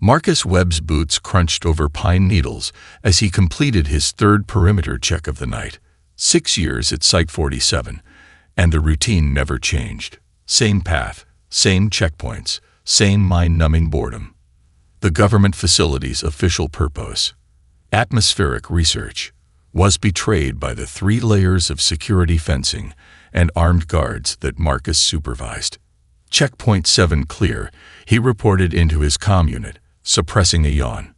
Marcus Webb's boots crunched over pine needles as he completed his third perimeter check of the night. 6 years at Site 47, and the routine never changed. Same path, same checkpoints, same mind-numbing boredom. The government facility's official purpose, atmospheric research, was betrayed by the 3 layers of security fencing and armed guards that Marcus supervised. Checkpoint 7 clear, he reported into his comm unit, suppressing a yawn.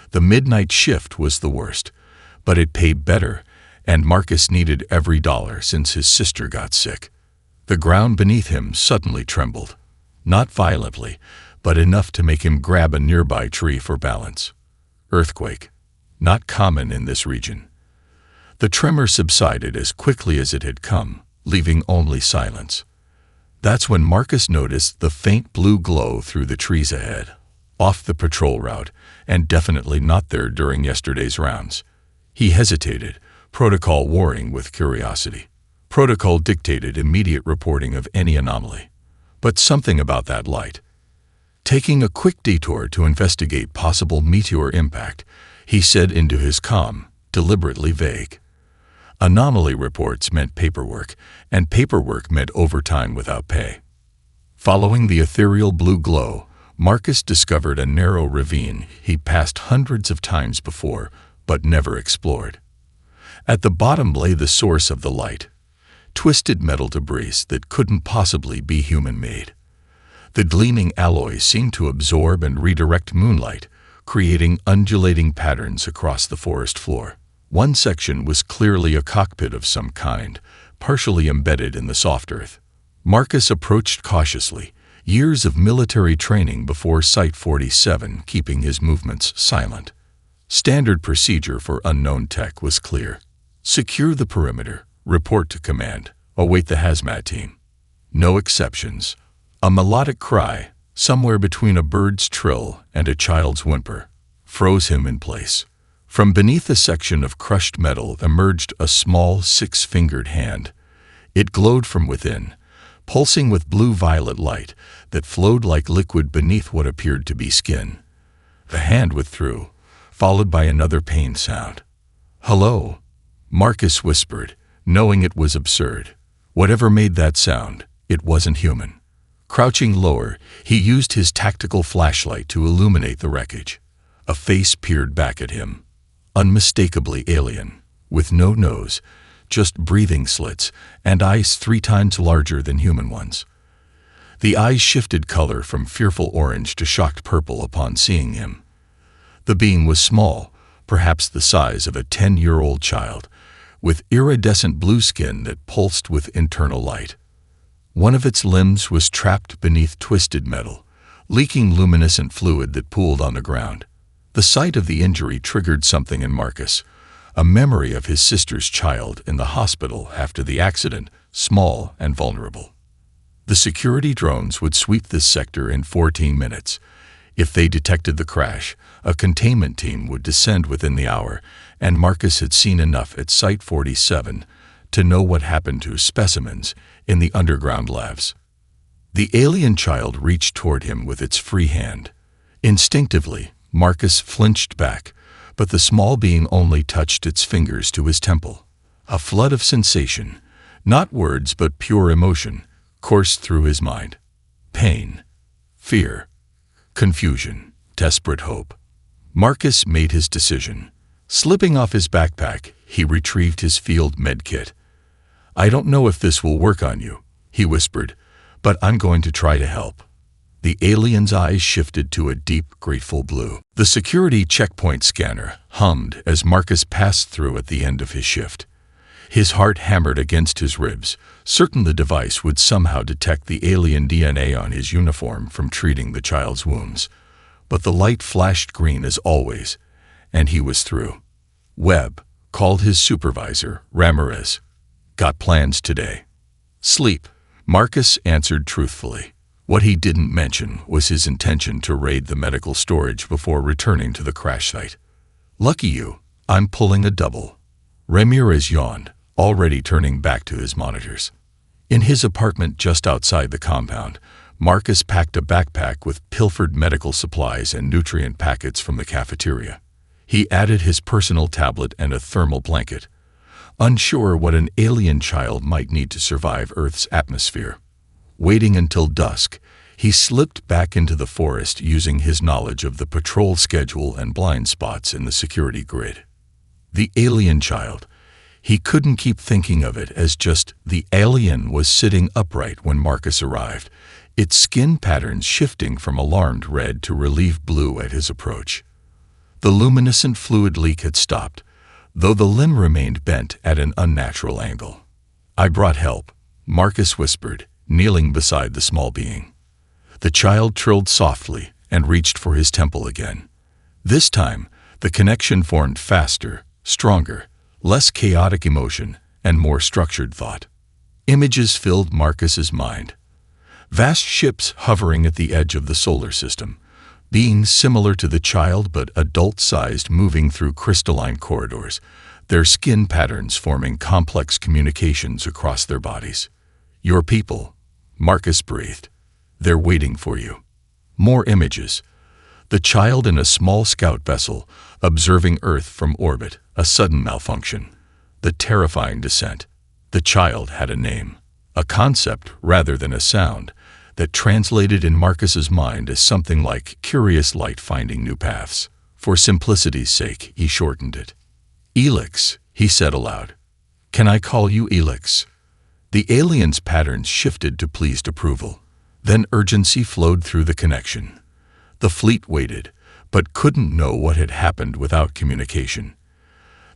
The midnight shift was the worst, but it paid better, and Marcus needed every dollar since his sister got sick. The ground beneath him suddenly trembled, not violently, but enough to make him grab a nearby tree for balance. Earthquake, not common in this region. The tremor subsided as quickly as it had come, leaving only silence. That's when Marcus noticed the faint blue glow through the trees ahead, off the patrol route, and definitely not there during yesterday's rounds. He hesitated, protocol warring with curiosity. Protocol dictated immediate reporting of any anomaly. But something about that light. Taking a quick detour to investigate possible meteor impact, he said into his comm, deliberately vague. Anomaly reports meant paperwork, and paperwork meant overtime without pay. Following the ethereal blue glow, Marcus discovered a narrow ravine he'd passed hundreds of times before, but never explored. At the bottom lay the source of the light, twisted metal debris that couldn't possibly be human-made. The gleaming alloys seemed to absorb and redirect moonlight, creating undulating patterns across the forest floor. One section was clearly a cockpit of some kind, partially embedded in the soft earth. Marcus approached cautiously, years of military training before Site 47 keeping his movements silent. Standard procedure for unknown tech was clear. Secure the perimeter, report to command, await the hazmat team. No exceptions. A melodic cry, somewhere between a bird's trill and a child's whimper, froze him in place. From beneath a section of crushed metal emerged a small 6-fingered hand. It glowed from within, pulsing with blue-violet light that flowed like liquid beneath what appeared to be skin. The hand withdrew, followed by another pained sound. "Hello," Marcus whispered, knowing it was absurd. Whatever made that sound, it wasn't human. Crouching lower, he used his tactical flashlight to illuminate the wreckage. A face peered back at him, unmistakably alien, with no nose, just breathing slits and eyes 3 times larger than human ones. The eyes shifted color from fearful orange to shocked purple upon seeing him. The being was small, perhaps the size of a 10-year-old child, with iridescent blue skin that pulsed with internal light. One of its limbs was trapped beneath twisted metal, leaking luminescent fluid that pooled on the ground. The sight of the injury triggered something in Marcus, a memory of his sister's child in the hospital after the accident, small and vulnerable. The security drones would sweep this sector in 14 minutes. If they detected the crash, a containment team would descend within the hour, and Marcus had seen enough at Site 47 to know what happened to specimens in the underground labs. The alien child reached toward him with its free hand. Instinctively, Marcus flinched back, but the small being only touched its fingers to his temple. A flood of sensation, not words but pure emotion, coursed through his mind. Pain, fear, confusion, desperate hope. Marcus made his decision. Slipping off his backpack, he retrieved his field med kit. "I don't know if this will work on you," he whispered, "but I'm going to try to help." The alien's eyes shifted to a deep, grateful blue. The security checkpoint scanner hummed as Marcus passed through at the end of his shift. His heart hammered against his ribs, certain the device would somehow detect the alien DNA on his uniform from treating the child's wounds. But the light flashed green as always, and he was through. Webb called his supervisor, Ramirez. "Got plans today." "Sleep," Marcus answered truthfully. What he didn't mention was his intention to raid the medical storage before returning to the crash site. "Lucky you, I'm pulling a double." Ramirez yawned, already turning back to his monitors. In his apartment just outside the compound, Marcus packed a backpack with pilfered medical supplies and nutrient packets from the cafeteria. He added his personal tablet and a thermal blanket, unsure what an alien child might need to survive Earth's atmosphere. Waiting until dusk, he slipped back into the forest using his knowledge of the patrol schedule and blind spots in the security grid. The alien child. He couldn't keep thinking of it as just the alien was sitting upright when Marcus arrived, its skin patterns shifting from alarmed red to relieved blue at his approach. The luminescent fluid leak had stopped, though the limb remained bent at an unnatural angle. "I brought help," Marcus whispered, kneeling beside the small being. The child trilled softly and reached for his temple again. This time, the connection formed faster, stronger, less chaotic emotion, and more structured thought. Images filled Marcus's mind. Vast ships hovering at the edge of the solar system, beings similar to the child but adult-sized moving through crystalline corridors, their skin patterns forming complex communications across their bodies. "Your people," Marcus breathed. "They're waiting for you." More images. The child in a small scout vessel, observing Earth from orbit, a sudden malfunction. The terrifying descent. The child had a name, a concept rather than a sound, that translated in Marcus's mind as something like curious light finding new paths. For simplicity's sake, he shortened it. "Elix," he said aloud. "Can I call you Elix?" The alien's patterns shifted to pleased approval. Then urgency flowed through the connection. The fleet waited, but couldn't know what had happened without communication.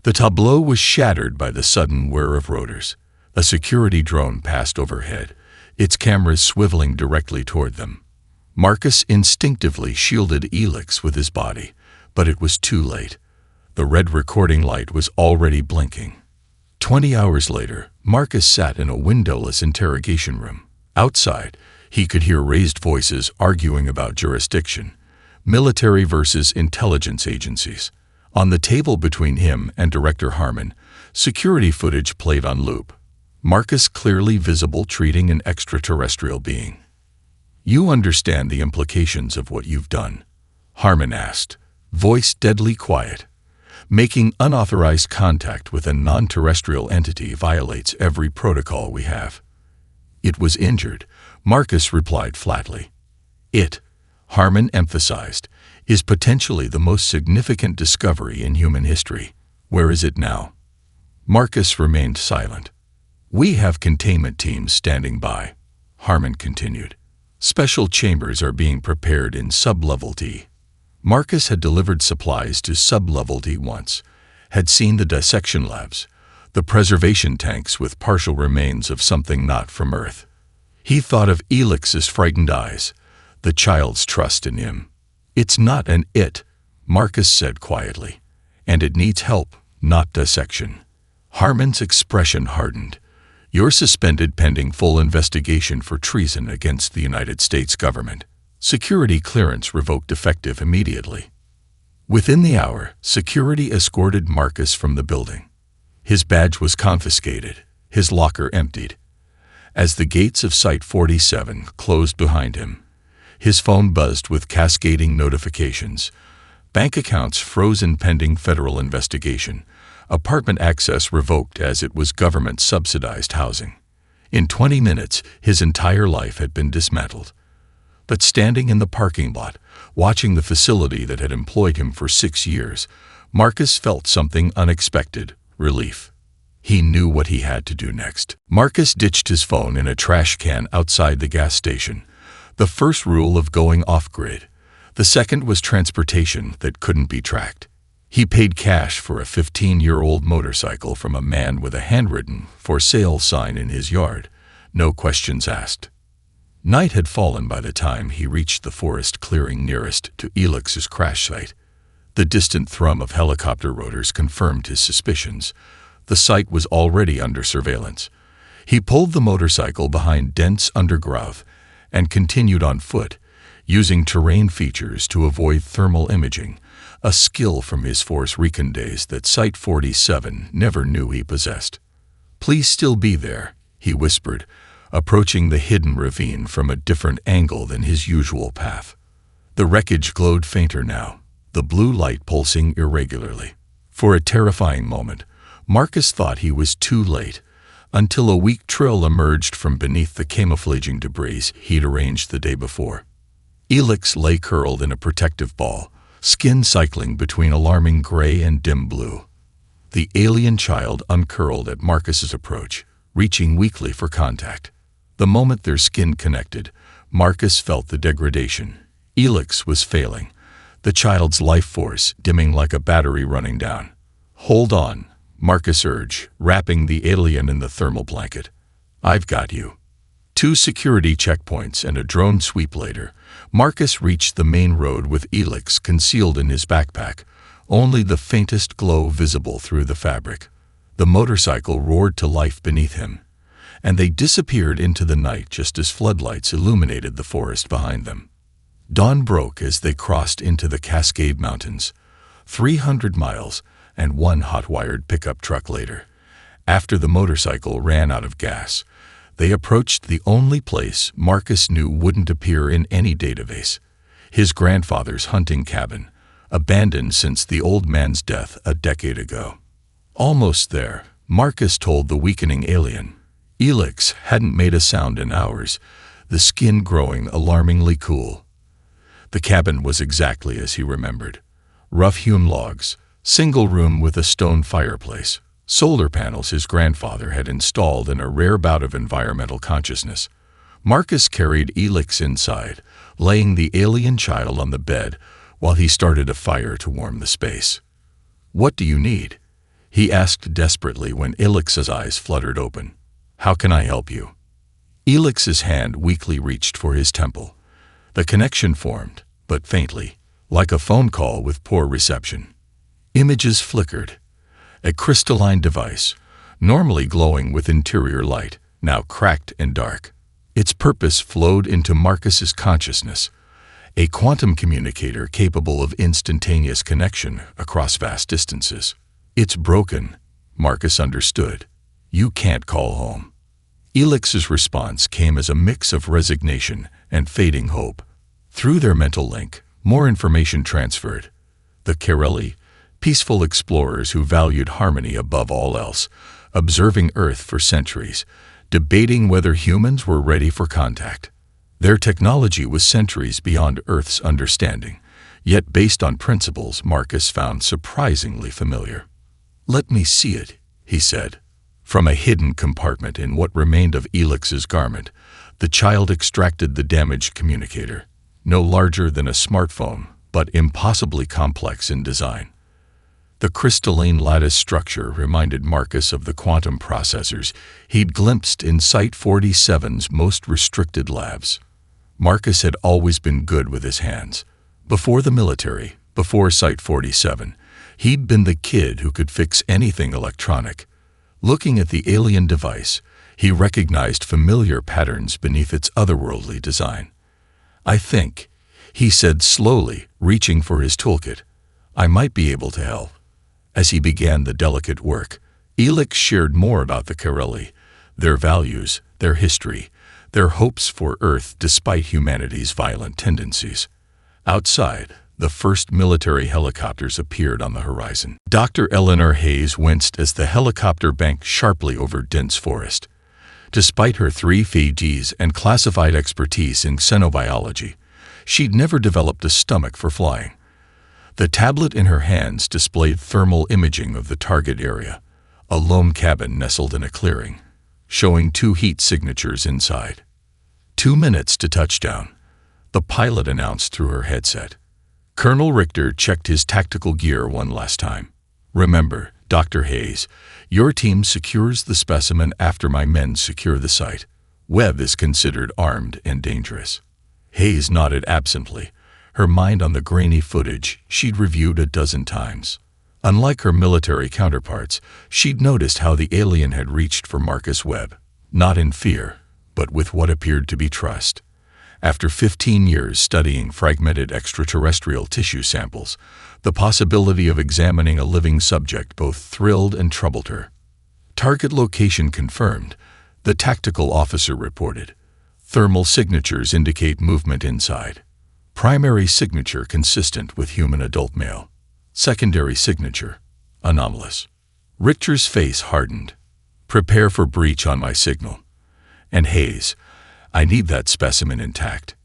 The tableau was shattered by the sudden whir of rotors. A security drone passed overhead, its cameras swiveling directly toward them. Marcus instinctively shielded Elix with his body, but it was too late. The red recording light was already blinking. 20 hours later, Marcus sat in a windowless interrogation room. Outside, he could hear raised voices arguing about jurisdiction, military versus intelligence agencies. On the table between him and Director Harmon, security footage played on loop. Marcus clearly visible treating an extraterrestrial being. "You understand the implications of what you've done?" Harmon asked, voice deadly quiet. "Making unauthorized contact with a non-terrestrial entity violates every protocol we have." "It was injured," Marcus replied flatly. "It," Harmon emphasized, "is potentially the most significant discovery in human history. Where is it now?" Marcus remained silent. "We have containment teams standing by," Harmon continued. "Special chambers are being prepared in Sub-Level D." Marcus had delivered supplies to Sub-Level D once, had seen the dissection labs, the preservation tanks with partial remains of something not from Earth. He thought of Elix's frightened eyes, the child's trust in him. "It's not an it," Marcus said quietly, "and it needs help, not dissection." Harmon's expression hardened. "You're suspended pending full investigation for treason against the United States government. Security clearance revoked effective immediately." Within the hour, security escorted Marcus from the building. His badge was confiscated, his locker emptied. As the gates of Site 47 closed behind him, his phone buzzed with cascading notifications. Bank accounts frozen pending federal investigation. Apartment access revoked as it was government-subsidized housing. In 20 minutes, his entire life had been dismantled. But standing in the parking lot, watching the facility that had employed him for 6 years, Marcus felt something unexpected: relief. He knew what he had to do next. Marcus ditched his phone in a trash can outside the gas station. The first rule of going off-grid. The second was transportation that couldn't be tracked. He paid cash for a 15-year-old motorcycle from a man with a handwritten "for sale" sign in his yard. No questions asked. Night had fallen by the time he reached the forest clearing nearest to Elix's crash site. The distant thrum of helicopter rotors confirmed his suspicions. The site was already under surveillance. He pulled the motorcycle behind dense undergrowth and continued on foot, using terrain features to avoid thermal imaging, a skill from his Force Recon days that Site 47 never knew he possessed. "Please still be there," he whispered, approaching the hidden ravine from a different angle than his usual path. The wreckage glowed fainter now, the blue light pulsing irregularly. For a terrifying moment, Marcus thought he was too late, until a weak trill emerged from beneath the camouflaging debris he'd arranged the day before. Elix lay curled in a protective ball, skin cycling between alarming gray and dim blue. The alien child uncurled at Marcus's approach, reaching weakly for contact. The moment their skin connected, Marcus felt the degradation. Elix was failing, the child's life force dimming like a battery running down. "Hold on," Marcus urged, wrapping the alien in the thermal blanket. "I've got you." 2 security checkpoints and a drone sweep later, Marcus reached the main road with Elix concealed in his backpack, only the faintest glow visible through the fabric. The motorcycle roared to life beneath him, and they disappeared into the night just as floodlights illuminated the forest behind them. Dawn broke as they crossed into the Cascade Mountains, 300 miles and 1 hot-wired pickup truck later. After the motorcycle ran out of gas, they approached the only place Marcus knew wouldn't appear in any database, his grandfather's hunting cabin, abandoned since the old man's death a decade ago. Almost there, Marcus told the weakening alien. Elix hadn't made a sound in hours, the skin growing alarmingly cool. The cabin was exactly as he remembered. Rough-hewn logs, single room with a stone fireplace, solar panels his grandfather had installed in a rare bout of environmental consciousness. Marcus carried Elix inside, laying the alien child on the bed while he started a fire to warm the space. "What do you need?" he asked desperately when Elix's eyes fluttered open. "How can I help you?" Elix's hand weakly reached for his temple. The connection formed, but faintly, like a phone call with poor reception. Images flickered. A crystalline device, normally glowing with interior light, now cracked and dark. Its purpose flowed into Marcus's consciousness, a quantum communicator capable of instantaneous connection across vast distances. "It's broken," Marcus understood. "You can't call home." Elix's response came as a mix of resignation and fading hope. Through their mental link, more information transferred. The Kareli, peaceful explorers who valued harmony above all else, observing Earth for centuries, debating whether humans were ready for contact. Their technology was centuries beyond Earth's understanding, yet based on principles Marcus found surprisingly familiar. "Let me see it," he said. From a hidden compartment in what remained of Elix's garment, the child extracted the damaged communicator, no larger than a smartphone, but impossibly complex in design. The crystalline lattice structure reminded Marcus of the quantum processors he'd glimpsed in Site-47's most restricted labs. Marcus had always been good with his hands. Before the military, before Site-47, he'd been the kid who could fix anything electronic. Looking at the alien device, he recognized familiar patterns beneath its otherworldly design. "I think," he said slowly, reaching for his toolkit, "I might be able to help." As he began the delicate work, Elix shared more about the Kareli, their values, their history, their hopes for Earth despite humanity's violent tendencies. Outside, the first military helicopters appeared on the horizon. Dr. Eleanor Hayes winced as the helicopter banked sharply over dense forest. Despite her 3 PhDs and classified expertise in xenobiology, she'd never developed a stomach for flying. The tablet in her hands displayed thermal imaging of the target area, a lone cabin nestled in a clearing, showing 2 heat signatures inside. 2 minutes to touchdown, the pilot announced through her headset. Colonel Richter checked his tactical gear one last time. "Remember, Dr. Hayes, your team secures the specimen after my men secure the site. Webb is considered armed and dangerous." Hayes nodded absently, her mind on the grainy footage she'd reviewed a dozen times. Unlike her military counterparts, she'd noticed how the alien had reached for Marcus Webb, not in fear, but with what appeared to be trust. After 15 years studying fragmented extraterrestrial tissue samples, the possibility of examining a living subject both thrilled and troubled her. Target location confirmed, The tactical officer reported. Thermal signatures indicate movement inside. Primary signature consistent with human adult male. Secondary signature anomalous. Richter's face hardened. Prepare for breach on my signal. And Hayes, I need that specimen intact.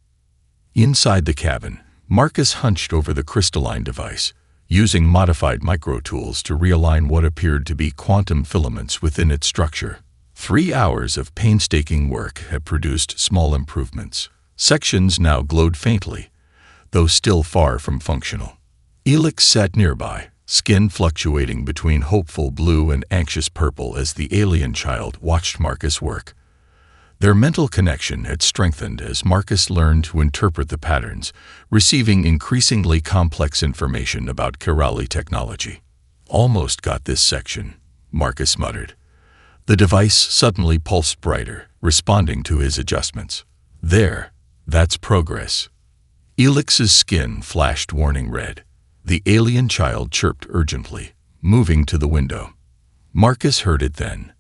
Inside the cabin, Marcus hunched over the crystalline device, using modified microtools to realign what appeared to be quantum filaments within its structure. 3 hours of painstaking work had produced small improvements. Sections now glowed faintly, though still far from functional. Elix sat nearby, skin fluctuating between hopeful blue and anxious purple as the alien child watched Marcus work. Their mental connection had strengthened as Marcus learned to interpret the patterns, receiving increasingly complex information about Kirali technology. Almost got this section, Marcus muttered. The device suddenly pulsed brighter, responding to his adjustments. There, that's progress. Elix's skin flashed warning red. The alien child chirped urgently, moving to the window. Marcus heard it then.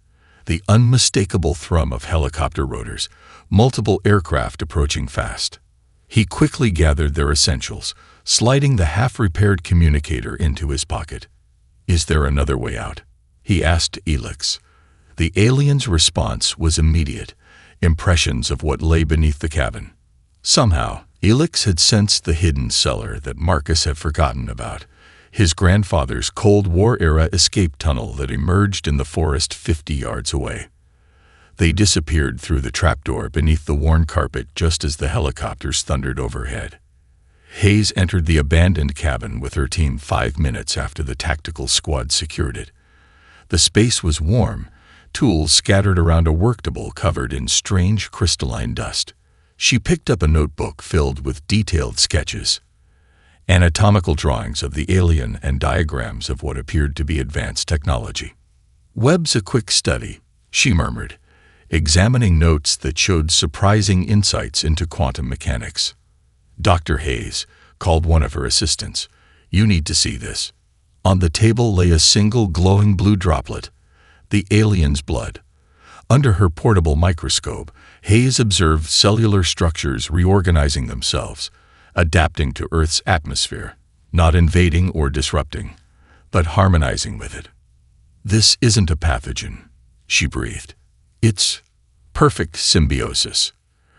The unmistakable thrum of helicopter rotors, multiple aircraft approaching fast. He quickly gathered their essentials, sliding the half-repaired communicator into his pocket. Is there another way out? He asked Elix. The alien's response was immediate, impressions of what lay beneath the cabin. Somehow, Elix had sensed the hidden cellar that Marcus had forgotten about, his grandfather's Cold War-era escape tunnel that emerged in the forest 50 yards away. They disappeared through the trapdoor beneath the worn carpet just as the helicopters thundered overhead. Hayes entered the abandoned cabin with her team 5 minutes after the tactical squad secured it. The space was warm, tools scattered around a worktable covered in strange crystalline dust. She picked up a notebook filled with detailed sketches, anatomical drawings of the alien and diagrams of what appeared to be advanced technology. Webb's a quick study, she murmured, examining notes that showed surprising insights into quantum mechanics. Dr. Hayes called one of her assistants. You need to see this. On the table lay a single glowing blue droplet, the alien's blood. Under her portable microscope, Hayes observed cellular structures reorganizing themselves, adapting to Earth's atmosphere, not invading or disrupting, but harmonizing with it. This isn't a pathogen, she breathed. It's perfect symbiosis.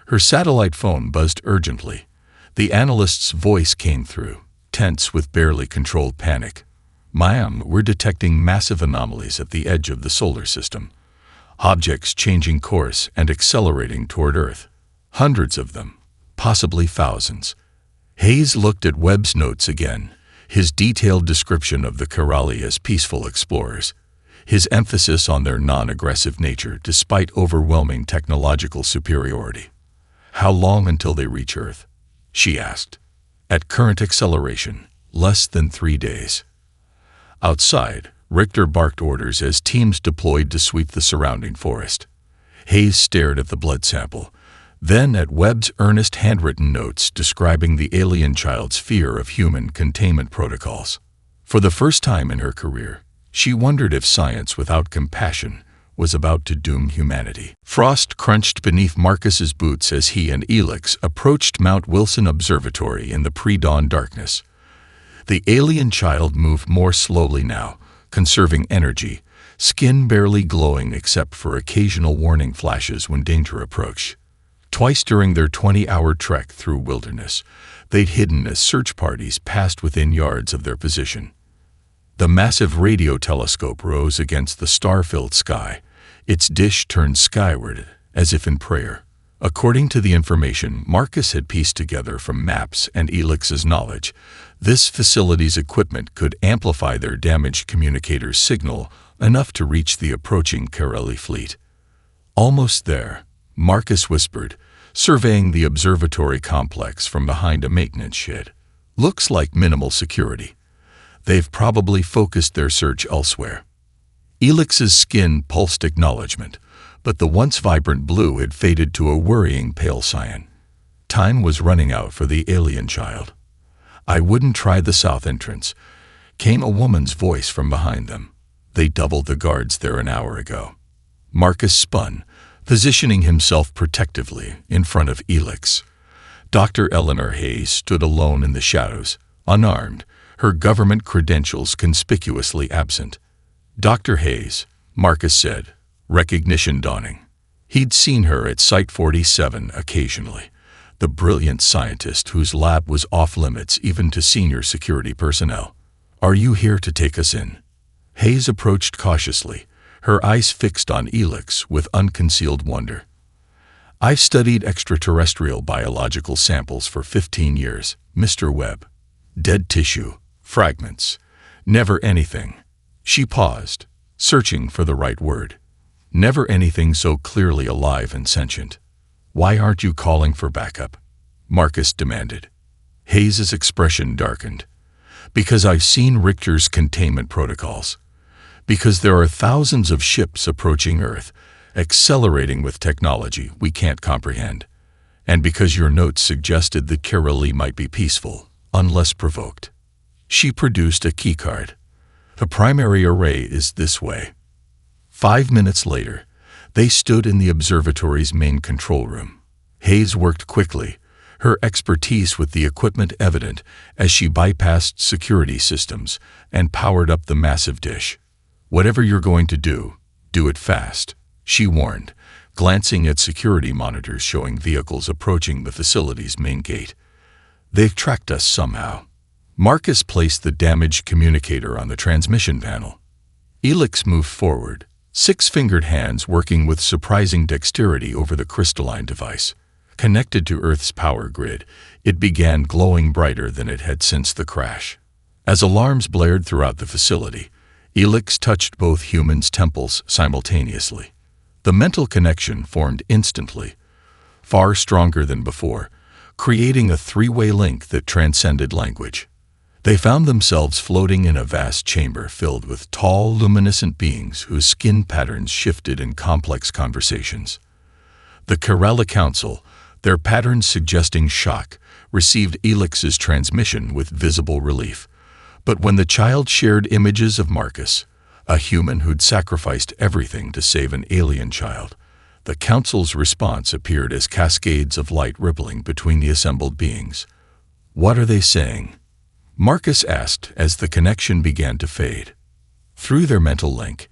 Her satellite phone buzzed urgently. The analyst's voice came through, tense with barely controlled panic. Ma'am, we're detecting massive anomalies at the edge of the solar system. Objects changing course and accelerating toward Earth. Hundreds of them, possibly thousands. Hayes looked at Webb's notes again, his detailed description of the Kirali as peaceful explorers, his emphasis on their non-aggressive nature despite overwhelming technological superiority. How long until they reach Earth? She asked. At current acceleration, less than 3 days. Outside, Richter barked orders as teams deployed to sweep the surrounding forest. Hayes stared at the blood sample, then at Webb's earnest handwritten notes describing the alien child's fear of human containment protocols. For the first time in her career, she wondered if science without compassion was about to doom humanity. Frost crunched beneath Marcus's boots as he and Elix approached Mount Wilson Observatory in the pre-dawn darkness. The alien child moved more slowly now, conserving energy, skin barely glowing except for occasional warning flashes when danger approached. Twice during their 20-hour trek through wilderness, they'd hidden as search parties passed within yards of their position. The massive radio telescope rose against the star-filled sky, its dish turned skyward as if in prayer. According to the information Marcus had pieced together from maps and Elix's knowledge, this facility's equipment could amplify their damaged communicator's signal enough to reach the approaching Kirali fleet. Almost there, Marcus whispered, surveying the observatory complex from behind a maintenance shed. Looks like minimal security. They've probably focused their search elsewhere. Elix's skin pulsed acknowledgement, but the once vibrant blue had faded to a worrying pale cyan. Time was running out for the alien child. I wouldn't try the south entrance, came a woman's voice from behind them. They doubled the guards there an hour ago. Marcus spun, positioning himself protectively in front of Elix. Dr. Eleanor Hayes stood alone in the shadows, unarmed, her government credentials conspicuously absent. "Dr. Hayes," Marcus said, recognition dawning. He'd seen her at Site 47 occasionally, the brilliant scientist whose lab was off-limits even to senior security personnel. "Are you here to take us in?" Hayes approached cautiously, her eyes fixed on Elix with unconcealed wonder. "I've studied extraterrestrial biological samples for 15 years, Mr. Webb. Dead tissue, fragments, never anything." She paused, searching for the right word. "Never anything so clearly alive and sentient." "Why aren't you calling for backup?" Marcus demanded. Hayes' expression darkened. "Because I've seen Richter's containment protocols. Because there are thousands of ships approaching Earth, accelerating with technology we can't comprehend. And because your notes suggested that Carolee might be peaceful, unless provoked." She produced a keycard. "The primary array is this way." 5 minutes later, they stood in the observatory's main control room. Hayes worked quickly, her expertise with the equipment evident as she bypassed security systems and powered up the massive dish. "Whatever you're going to do it fast," she warned, glancing at security monitors showing vehicles approaching the facility's main gate. "They've tracked us somehow." Marcus placed the damaged communicator on the transmission panel. Elix moved forward, six-fingered hands working with surprising dexterity over the crystalline device. Connected to Earth's power grid, it began glowing brighter than it had since the crash. As alarms blared throughout the facility, Elix touched both humans' temples simultaneously. The mental connection formed instantly, far stronger than before, creating a three-way link that transcended language. They found themselves floating in a vast chamber filled with tall, luminescent beings whose skin patterns shifted in complex conversations. The Kerala Council, their patterns suggesting shock, received Elix's transmission with visible relief. But when the child shared images of Marcus, a human who'd sacrificed everything to save an alien child, the Council's response appeared as cascades of light rippling between the assembled beings. "What are they saying?" Marcus asked as the connection began to fade. Through their mental link,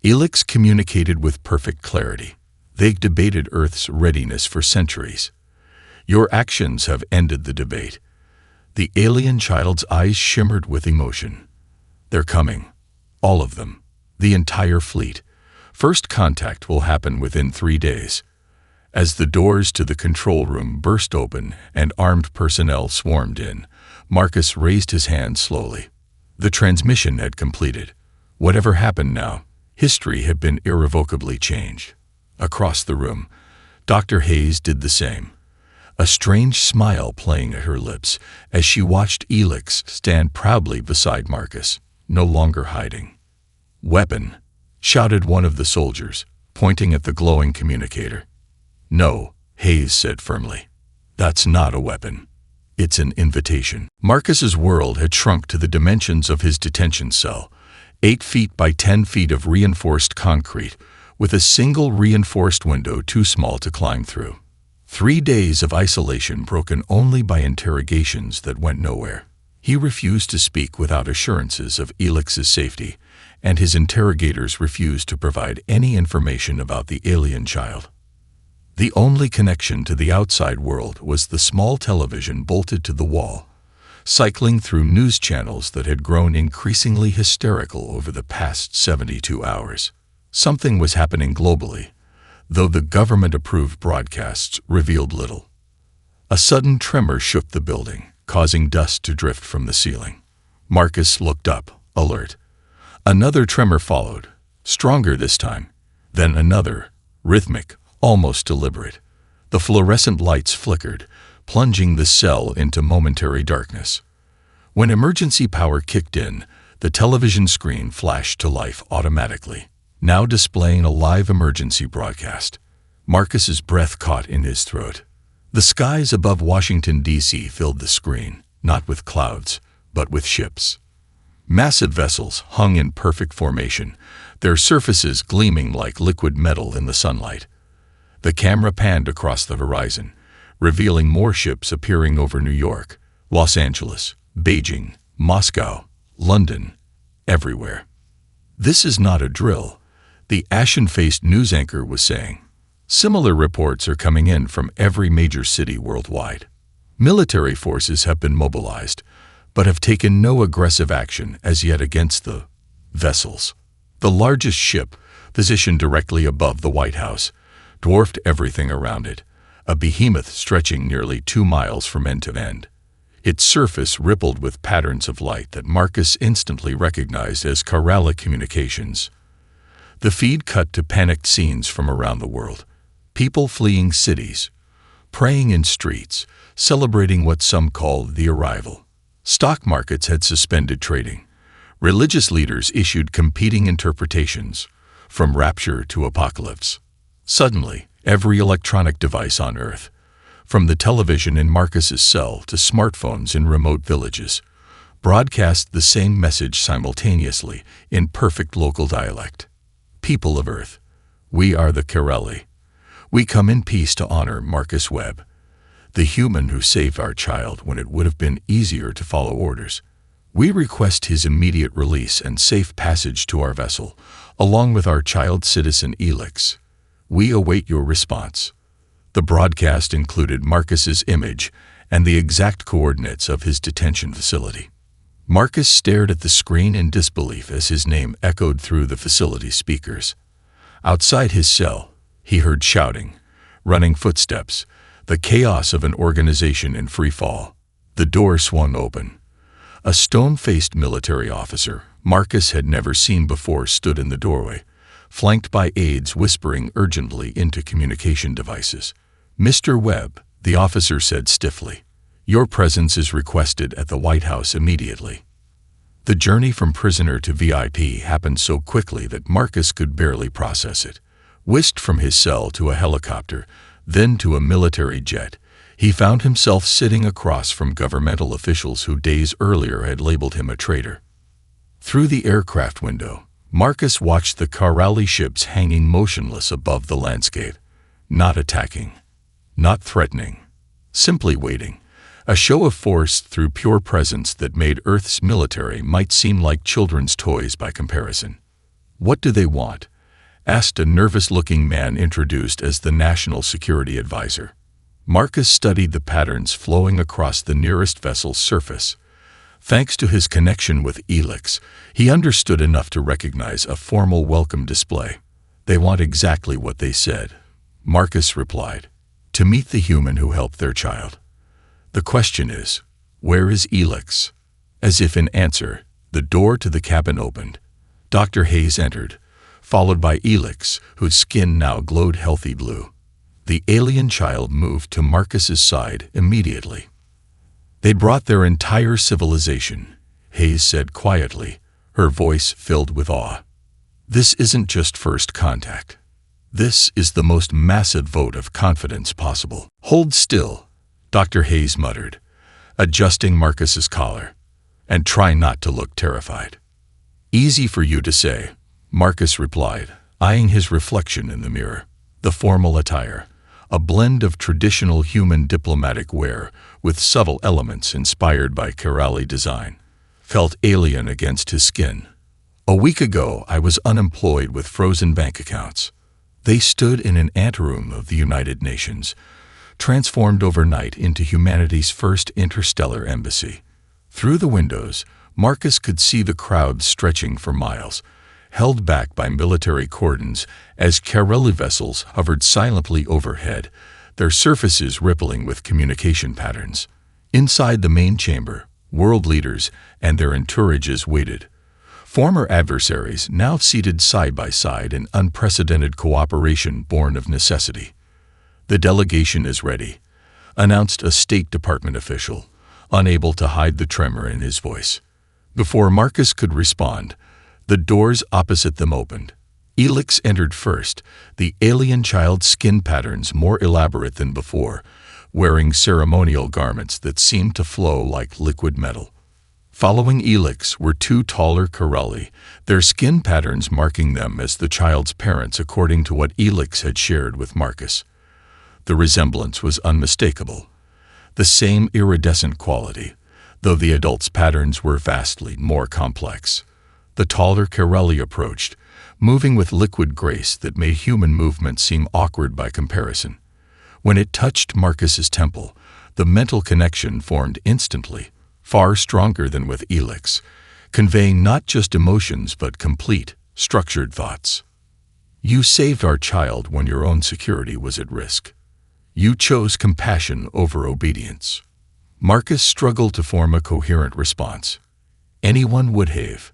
Elix communicated with perfect clarity. They debated Earth's readiness for centuries. "Your actions have ended the debate." The alien child's eyes shimmered with emotion. "They're coming. All of them. The entire fleet. First contact will happen within 3 days." As the doors to the control room burst open and armed personnel swarmed in, Marcus raised his hand slowly. The transmission had completed. Whatever happened now, history had been irrevocably changed. Across the room, Dr. Hayes did the same, a strange smile playing at her lips as she watched Elix stand proudly beside Marcus, no longer hiding. "Weapon," shouted one of the soldiers, pointing at the glowing communicator. "No," Hayes said firmly. "That's not a weapon. It's an invitation." Marcus's world had shrunk to the dimensions of his detention cell, 8 feet by 10 feet of reinforced concrete, with a single reinforced window too small to climb through. 3 days of isolation broken only by interrogations that went nowhere. He refused to speak without assurances of Elix's safety, and his interrogators refused to provide any information about the alien child. The only connection to the outside world was the small television bolted to the wall, cycling through news channels that had grown increasingly hysterical over the past 72 hours. Something was happening globally, though the government-approved broadcasts revealed little. A sudden tremor shook the building, causing dust to drift from the ceiling. Marcus looked up, alert. Another tremor followed, stronger this time, then another, rhythmic, almost deliberate. The fluorescent lights flickered, plunging the cell into momentary darkness. When emergency power kicked in, the television screen flashed to life automatically, now displaying a live emergency broadcast. Marcus's breath caught in his throat. The skies above Washington, D.C. filled the screen, not with clouds, but with ships. Massive vessels hung in perfect formation, their surfaces gleaming like liquid metal in the sunlight. The camera panned across the horizon, revealing more ships appearing over New York, Los Angeles, Beijing, Moscow, London, everywhere. "This is not a drill," the ashen-faced news anchor was saying. "Similar reports are coming in from every major city worldwide. Military forces have been mobilized, but have taken no aggressive action as yet against the vessels." The largest ship, positioned directly above the White House, dwarfed everything around it, a behemoth stretching nearly 2 miles from end to end. Its surface rippled with patterns of light that Marcus instantly recognized as Karala communications. The feed cut to panicked scenes from around the world. People fleeing cities, praying in streets, celebrating what some called the arrival. Stock markets had suspended trading. Religious leaders issued competing interpretations, from rapture to apocalypse. Suddenly, every electronic device on Earth, from the television in Marcus's cell to smartphones in remote villages, broadcast the same message simultaneously in perfect local dialect. "People of Earth, we are the Kareli. We come in peace to honor Marcus Webb, the human who saved our child when it would have been easier to follow orders. We request his immediate release and safe passage to our vessel, along with our child citizen Elix. We await your response." The broadcast included Marcus's image and the exact coordinates of his detention facility. Marcus stared at the screen in disbelief as his name echoed through the facility speakers. Outside his cell, he heard shouting, running footsteps, the chaos of an organization in free fall. The door swung open. A stone-faced military officer Marcus had never seen before stood in the doorway, flanked by aides whispering urgently into communication devices. "Mr. Webb," the officer said stiffly, "your presence is requested at the White House immediately." The journey from prisoner to VIP happened so quickly that Marcus could barely process it. Whisked from his cell to a helicopter, then to a military jet, he found himself sitting across from governmental officials who days earlier had labeled him a traitor. Through the aircraft window, Marcus watched the Karali ships hanging motionless above the landscape, not attacking, not threatening, simply waiting, a show of force through pure presence that made Earth's military might seem like children's toys by comparison. "What do they want?" asked a nervous-looking man introduced as the National Security Advisor. Marcus studied the patterns flowing across the nearest vessel's surface. Thanks to his connection with Elix, he understood enough to recognize a formal welcome display. "They want exactly what they said," Marcus replied, "to meet the human who helped their child. The question is, where is Elix?" As if in answer, the door to the cabin opened. Dr. Hayes entered, followed by Elix, whose skin now glowed healthy blue. The alien child moved to Marcus's side immediately. "They brought their entire civilization," Hayes said quietly, her voice filled with awe. "This isn't just first contact. This is the most massive vote of confidence possible." "Hold still," Dr. Hayes muttered, adjusting Marcus's collar, "and try not to look terrified." "Easy for you to say," Marcus replied, eyeing his reflection in the mirror. The formal attire, a blend of traditional human diplomatic wear with subtle elements inspired by Karali design, felt alien against his skin. "A week ago, I was unemployed with frozen bank accounts. They stood in an anteroom of the United Nations, transformed overnight into humanity's first interstellar embassy." Through the windows, Marcus could see the crowd stretching for miles, held back by military cordons as Kareli vessels hovered silently overhead, their surfaces rippling with communication patterns. Inside the main chamber, world leaders and their entourages waited. Former adversaries now seated side by side in unprecedented cooperation born of necessity. "The delegation is ready," announced a State Department official, unable to hide the tremor in his voice. Before Marcus could respond, the doors opposite them opened. Elix entered first, the alien child's skin patterns more elaborate than before, wearing ceremonial garments that seemed to flow like liquid metal. Following Elix were 2 taller Kareli, their skin patterns marking them as the child's parents according to what Elix had shared with Marcus. The resemblance was unmistakable. The same iridescent quality, though the adult's patterns were vastly more complex. The taller Corelli approached, moving with liquid grace that made human movement seem awkward by comparison. When it touched Marcus's temple, the mental connection formed instantly, far stronger than with Elix, conveying not just emotions but complete, structured thoughts. You saved our child when your own security was at risk. You chose compassion over obedience. Marcus struggled to form a coherent response. Anyone would have.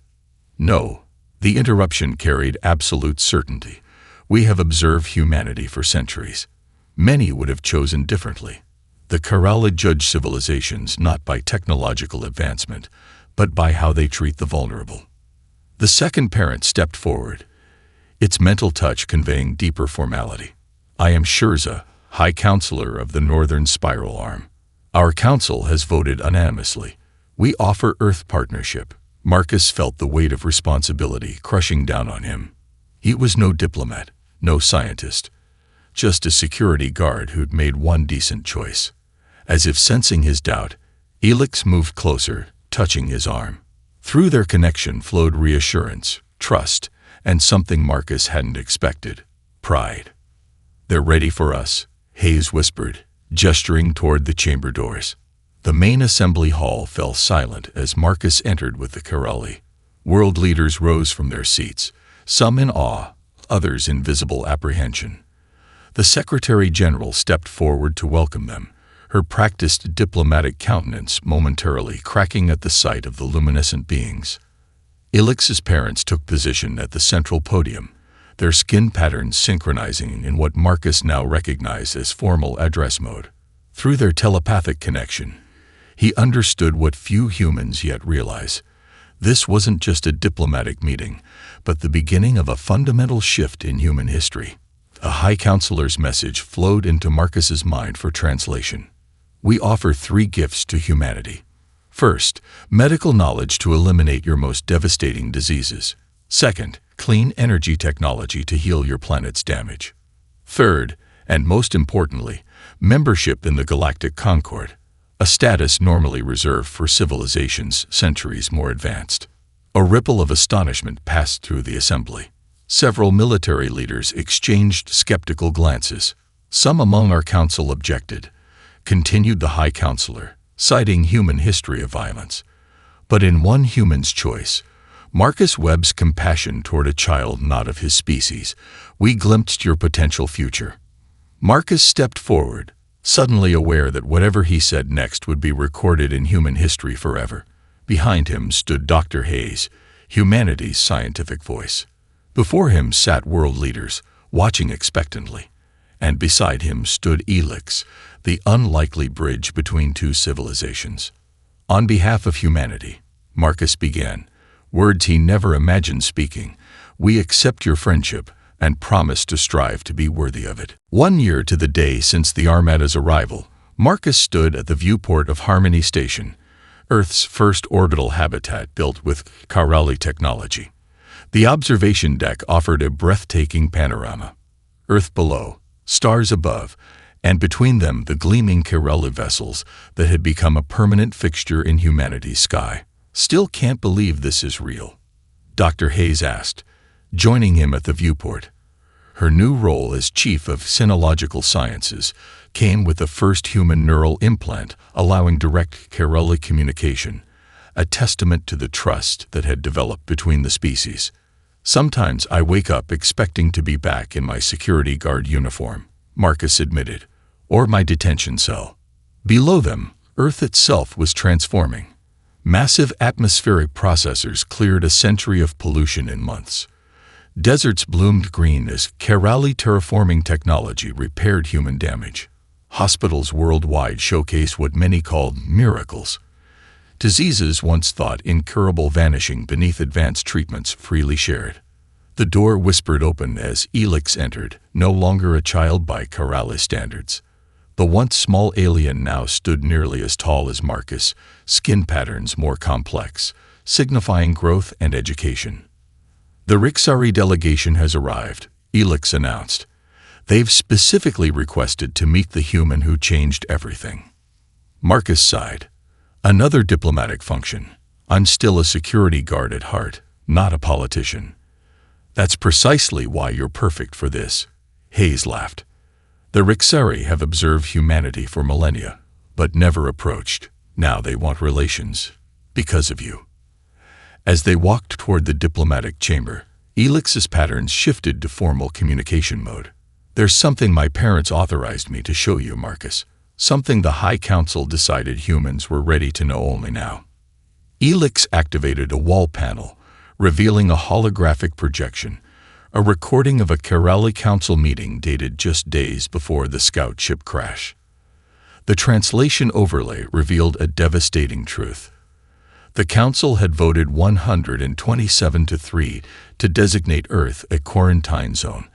No. The interruption carried absolute certainty. We have observed humanity for centuries. Many would have chosen differently. The Corelli judge civilizations not by technological advancement, but by how they treat the vulnerable. The second parent stepped forward, its mental touch conveying deeper formality. I am Shurza, High Counselor of the Northern Spiral Arm. Our council has voted unanimously. We offer Earth partnership. Marcus felt the weight of responsibility crushing down on him. He was no diplomat, no scientist, just a security guard who'd made one decent choice. As if sensing his doubt, Elix moved closer, touching his arm. Through their connection flowed reassurance, trust, and something Marcus hadn't expected: pride. They're ready for us, Hayes whispered, gesturing toward the chamber doors. The main assembly hall fell silent as Marcus entered with the Corelli. World leaders rose from their seats, some in awe, others in visible apprehension. The Secretary General stepped forward to welcome them, her practiced diplomatic countenance momentarily cracking at the sight of the luminescent beings. Elix's parents took position at the central podium, their skin patterns synchronizing in what Marcus now recognized as formal address mode. Through their telepathic connection, he understood what few humans yet realize. This wasn't just a diplomatic meeting, but the beginning of a fundamental shift in human history. A High Counselor's message flowed into Marcus's mind for translation. We offer 3 gifts to humanity. First, medical knowledge to eliminate your most devastating diseases. Second, clean energy technology to heal your planet's damage. Third, and most importantly, membership in the Galactic Concord, a status normally reserved for civilizations centuries more advanced. A ripple of astonishment passed through the assembly. Several military leaders exchanged skeptical glances. Some among our council objected, continued the High Counselor, citing human history of violence. But in one human's choice, Marcus Webb's compassion toward a child not of his species, we glimpsed your potential future. Marcus stepped forward, suddenly aware that whatever he said next would be recorded in human history forever. Behind him stood Dr. Hayes, humanity's scientific voice. Before him sat world leaders, watching expectantly. And beside him stood Elix, the unlikely bridge between 2 civilizations. On behalf of humanity, Marcus began, words he never imagined speaking. We accept your friendship and promise to strive to be worthy of it. 1 year to the day since the Armada's arrival, Marcus stood at the viewport of Harmony Station, Earth's first orbital habitat built with Corelli technology. The observation deck offered a breathtaking panorama. Earth below, stars above, and between them the gleaming Corelli vessels that had become a permanent fixture in humanity's sky. Still can't believe this is real, Dr. Hayes asked, joining him at the viewport. Her new role as Chief of Sinological Sciences came with the first human neural implant allowing direct Corelli communication, a testament to the trust that had developed between the species. Sometimes I wake up expecting to be back in my security guard uniform, Marcus admitted, or my detention cell. Below them, Earth itself was transforming. Massive atmospheric processors cleared a century of pollution in months. Deserts bloomed green as Corelli terraforming technology repaired human damage. Hospitals worldwide showcased what many called miracles. Diseases once thought incurable vanishing beneath advanced treatments freely shared. The door whispered open as Elix entered, no longer a child by Corelli standards. The once small alien now stood nearly as tall as Marcus, skin patterns more complex, signifying growth and education. The Rixari delegation has arrived, Elix announced. They've specifically requested to meet the human who changed everything. Marcus sighed. Another diplomatic function. I'm still a security guard at heart, not a politician. That's precisely why you're perfect for this. Hayes laughed. The Rixari have observed humanity for millennia, but never approached. Now they want relations. Because of you. As they walked toward the diplomatic chamber, Elix's patterns shifted to formal communication mode. There's something my parents authorized me to show you, Marcus. Something the High Council decided humans were ready to know only now. Elix activated a wall panel, revealing a holographic projection, a recording of a Kerali Council meeting dated just days before the scout ship crash. The translation overlay revealed a devastating truth. The Council had voted 127-3 to designate Earth a quarantine zone,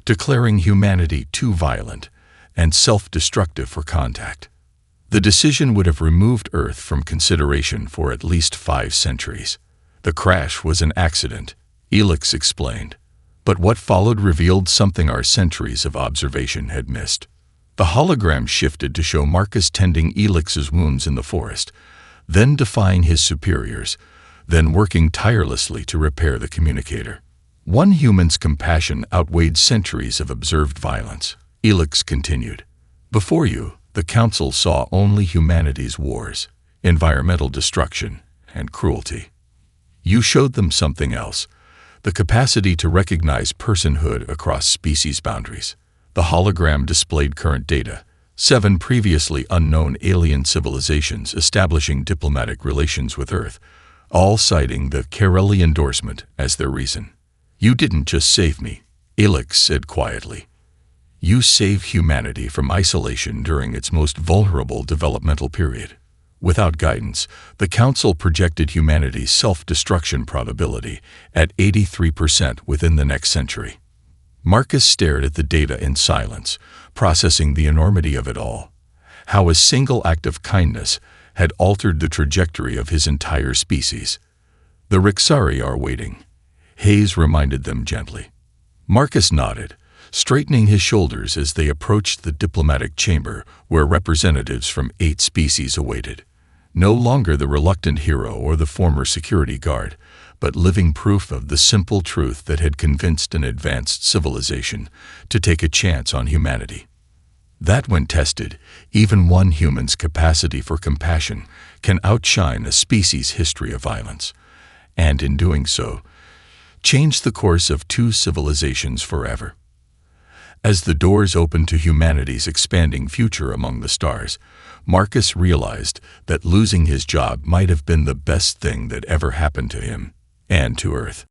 declaring humanity too violent and self-destructive for contact. The decision would have removed Earth from consideration for at least 5 centuries. The crash was an accident, Elix explained. But what followed revealed something our centuries of observation had missed. The hologram shifted to show Marcus tending Elix's wounds in the forest, then defying his superiors, then working tirelessly to repair the communicator. One human's compassion outweighed centuries of observed violence, Elix continued. Before you, the Council saw only humanity's wars, environmental destruction, and cruelty. You showed them something else, the capacity to recognize personhood across species boundaries. The hologram displayed current data, 7 previously unknown alien civilizations establishing diplomatic relations with Earth, all citing the Kerali endorsement as their reason. You didn't just save me, Elix said quietly. You saved humanity from isolation during its most vulnerable developmental period. Without guidance, the Council projected humanity's self-destruction probability at 83% within the next century. Marcus stared at the data in silence, processing the enormity of it all. How a single act of kindness had altered the trajectory of his entire species. The Rixari are waiting, Hayes reminded them gently. Marcus nodded, straightening his shoulders as they approached the diplomatic chamber where representatives from 8 species awaited. No longer the reluctant hero or the former security guard, but living proof of the simple truth that had convinced an advanced civilization to take a chance on humanity. That when tested, even one human's capacity for compassion can outshine a species' history of violence, and in doing so, change the course of 2 civilizations forever. As the doors opened to humanity's expanding future among the stars, Marcus realized that losing his job might have been the best thing that ever happened to him and to Earth.